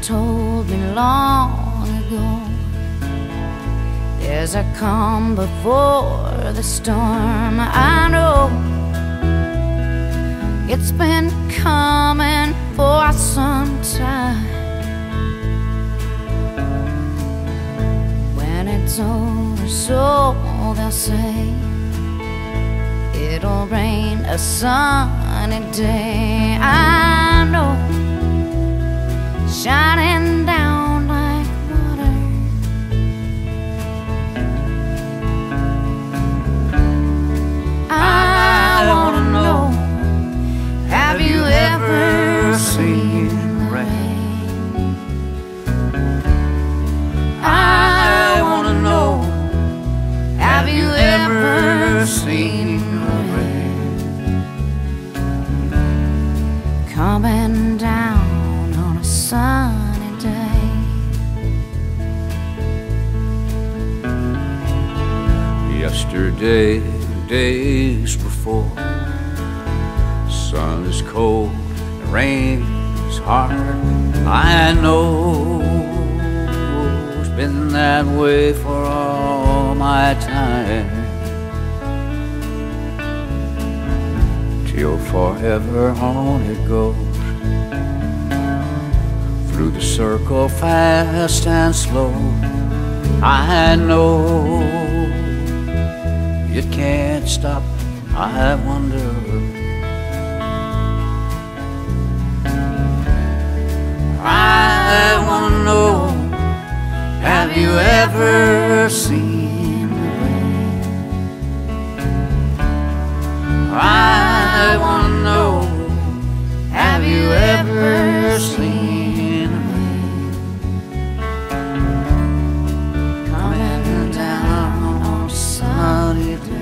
told me long ago, there's a calm before the storm. I know it's been coming for some time. When it's over, so they'll say, it'll rain a sunny day. I know, shining down like water. I wanna know, have you ever seen the rain? I wanna know, have you ever seen the rain coming down on a sunny day? Yesterday, days before, sun is cold and rain is hard. I know it's been that way for all my time, till forever on it goes, through the circle fast and slow. I know it can't stop. I wonder, I wanna know, have you ever seen the rain? I wanna know, have you ever seen the rain coming down on a sunny day?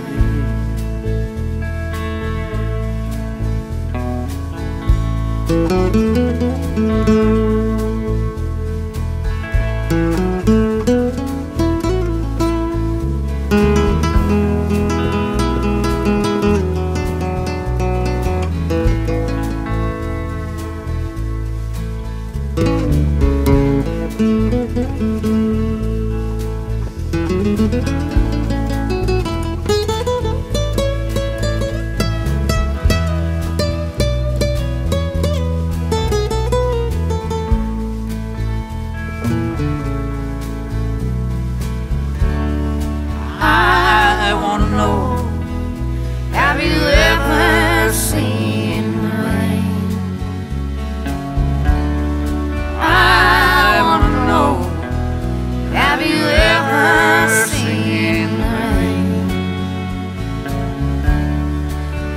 I wanna know, have you ever seen the rain? I wanna know, have you ever seen the rain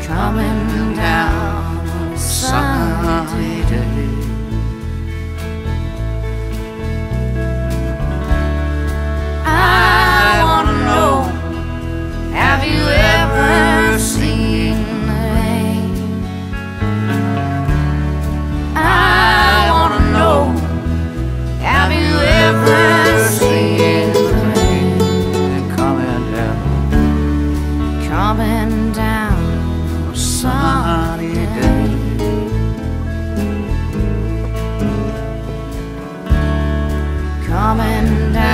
coming down on a sunny day? I wanna know, have you ever seen the rain? I wanna know, have you ever seen the rain coming down on a sunny day? Coming down